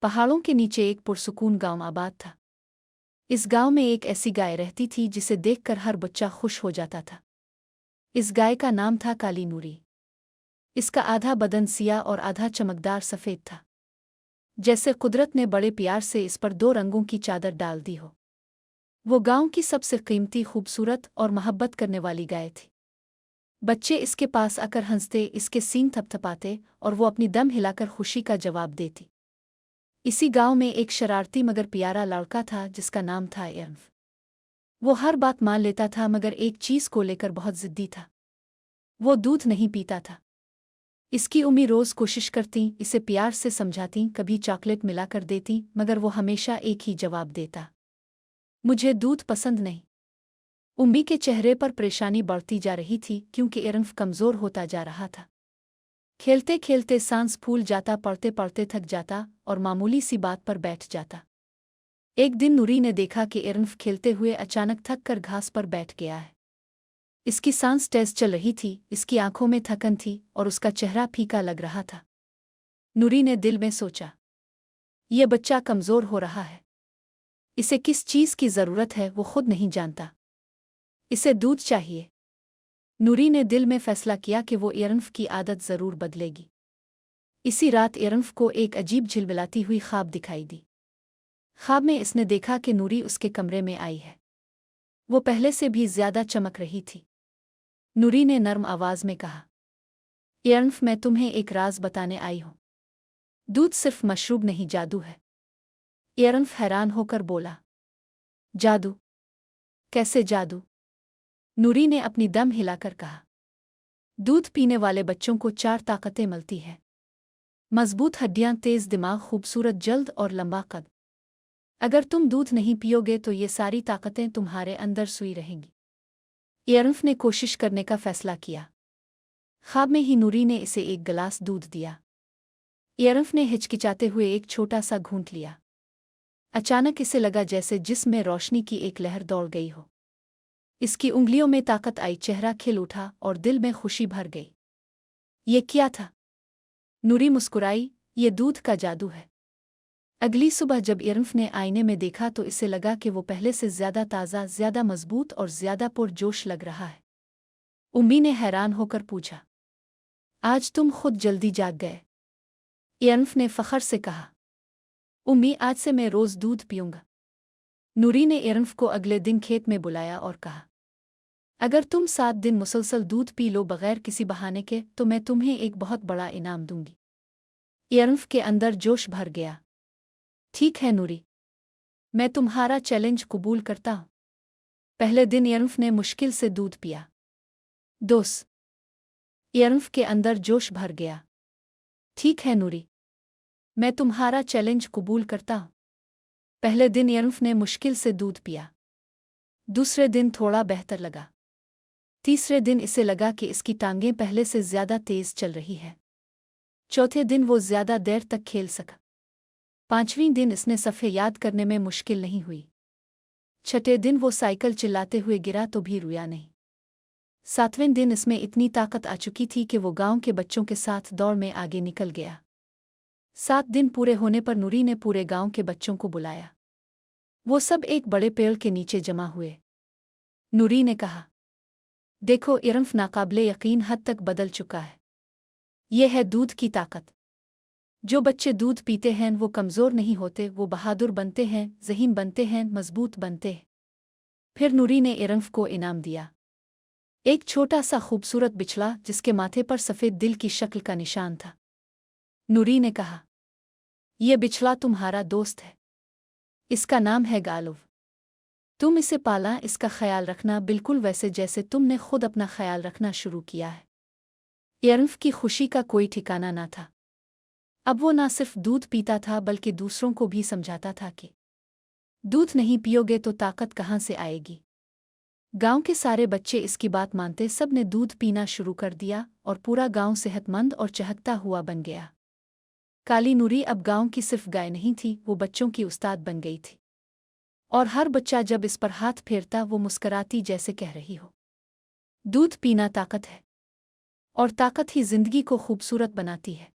पहाड़ों के नीचे एक पुरसुकून गांव आबाद था। इस गांव में एक ऐसी गाय रहती थी जिसे देखकर हर बच्चा खुश हो जाता था। इस गाय का नाम था काली नूरी। इसका आधा बदन सियाह और आधा चमकदार सफ़ेद था, जैसे कुदरत ने बड़े प्यार से इस पर दो रंगों की चादर डाल दी हो। वो गांव की सबसे कीमती, खूबसूरत और मोहब्बत करने वाली गाय थी। बच्चे इसके पास आकर हंसते, इसके सींग थपथपाते और वो अपनी दम हिलाकर खुशी का जवाब देती। इसी गांव में एक शरारती मगर प्यारा लड़का था जिसका नाम था इरफ। वो हर बात मान लेता था मगर एक चीज़ को लेकर बहुत ज़िद्दी था। वो दूध नहीं पीता था। इसकी उम्मी रोज़ कोशिश करती, इसे प्यार से समझाती, कभी चॉकलेट मिलाकर देती, मगर वो हमेशा एक ही जवाब देता, मुझे दूध पसंद नहीं। उम्मी के चेहरे पर परेशानी बढ़ती जा रही थी क्योंकि इरफ कमज़ोर होता जा रहा था। खेलते खेलते सांस फूल जाता, पढ़ते पढ़ते थक जाता और मामूली सी बात पर बैठ जाता। एक दिन नूरी ने देखा कि इरफ खेलते हुए अचानक थक कर घास पर बैठ गया है। इसकी सांस तेज चल रही थी, इसकी आंखों में थकन थी और उसका चेहरा फीका लग रहा था। नूरी ने दिल में सोचा, ये बच्चा कमज़ोर हो रहा है। इसे किस चीज़ की ज़रूरत है वो खुद नहीं जानता। इसे दूध चाहिए। नूरी ने दिल में फैसला किया कि वो इरफ की आदत ज़रूर बदलेगी। इसी रात इरफ को एक अजीब झिलमिलाती हुई ख्वाब दिखाई दी। ख्वाब में इसने देखा कि नूरी उसके कमरे में आई है। वो पहले से भी ज़्यादा चमक रही थी। नूरी ने नर्म आवाज़ में कहा, इरफ, मैं तुम्हें एक राज बताने आई हूँ। दूध सिर्फ मशरूब नहीं, जादू है। इरफ हैरान होकर बोला, जादू? कैसे जादू? नूरी ने अपनी दम हिलाकर कहा, दूध पीने वाले बच्चों को 4 ताकतें मिलती हैं। मजबूत हड्डियां, तेज दिमाग, खूबसूरत जल्द और लंबा कद। अगर तुम दूध नहीं पियोगे तो ये सारी ताकतें तुम्हारे अंदर सोई रहेंगी। इरफ ने कोशिश करने का फैसला किया। ख्वाब में ही नूरी ने इसे एक गिलास दूध दिया। इरफ ने हिचकिचाते हुए एक छोटा सा घूंट लिया। अचानक इसे लगा जैसे जिस्म में रोशनी की एक लहर दौड़ गई हो। इसकी उंगलियों में ताकत आई, चेहरा खिल उठा और दिल में खुशी भर गई। ये क्या था? नूरी मुस्कुराई, ये दूध का जादू है। अगली सुबह जब इरफ ने आईने में देखा तो इसे लगा कि वो पहले से ज़्यादा ताज़ा, ज़्यादा मजबूत और ज़्यादा पुरजोश लग रहा है। उम्मी ने हैरान होकर पूछा, आज तुम खुद जल्दी जाग गए? इरफ ने फ़ख्र से कहा, उम्मी, आज से मैं रोज़ दूध पीऊँगा। नूरी ने इरफ को अगले दिन खेत में बुलाया और कहा, अगर तुम 7 दिन मुसलसल दूध पी लो बगैर किसी बहाने के तो मैं तुम्हें एक बहुत बड़ा इनाम दूंगी। इरफ के अंदर जोश भर गया। ठीक है नूरी, मैं तुम्हारा चैलेंज कबूल करता हूँ। पहले दिन इरफ ने मुश्किल से दूध पिया। दोस्त, इरफ के अंदर जोश भर गया। ठीक है नूरी, मैं तुम्हारा चैलेंज कबूल करता हूँ। पहले दिन इरफ ने मुश्किल से दूध पिया। दूसरे दिन थोड़ा बेहतर लगा। तीसरे दिन इसे लगा कि इसकी टांगें पहले से ज़्यादा तेज़ चल रही है। चौथे दिन वो ज़्यादा देर तक खेल सका। 5वें दिन इसने सफ़े याद करने में मुश्किल नहीं हुई। छठे दिन वो साइकिल चिल्लाते हुए गिरा तो भी रोया नहीं। 7वें दिन इसमें इतनी ताकत आ चुकी थी कि वो गांव के बच्चों के साथ दौड़ में आगे निकल गया। 7 दिन पूरे होने पर नूरी ने पूरे गांव के बच्चों को बुलाया। वो सब एक बड़े पेड़ के नीचे जमा हुए। नूरी ने कहा, देखो, इरफ नाकाबिले यकीन हद तक बदल चुका है। ये है दूध की ताकत। जो बच्चे दूध पीते हैं वो कमज़ोर नहीं होते, वो बहादुर बनते हैं, ज़हीन बनते हैं, मजबूत बनते हैं। फिर नूरी ने इरफ को इनाम दिया, एक छोटा सा खूबसूरत बिछड़ा जिसके माथे पर सफ़ेद दिल की शक्ल का निशान था। नूरी ने कहा, यह बिछड़ा तुम्हारा दोस्त है। इसका नाम है गालुव। तुम इसे पाला, इसका ख्याल रखना, बिल्कुल वैसे जैसे तुमने खुद अपना ख्याल रखना शुरू किया है। इरफ की खुशी का कोई ठिकाना ना था। अब वो ना सिर्फ दूध पीता था बल्कि दूसरों को भी समझाता था कि दूध नहीं पियोगे तो ताकत कहाँ से आएगी। गांव के सारे बच्चे इसकी बात मानते, सब ने दूध पीना शुरू कर दिया और पूरा गांव सेहतमंद और चहकता हुआ बन गया। काली नूरी अब गांव की सिर्फ गाय नहीं थी, वो बच्चों की उस्ताद बन गई थी। और हर बच्चा जब इस पर हाथ फेरता वो मुस्कराती जैसे कह रही हो, दूध पीना ताकत है और ताकत ही जिंदगी को खूबसूरत बनाती है।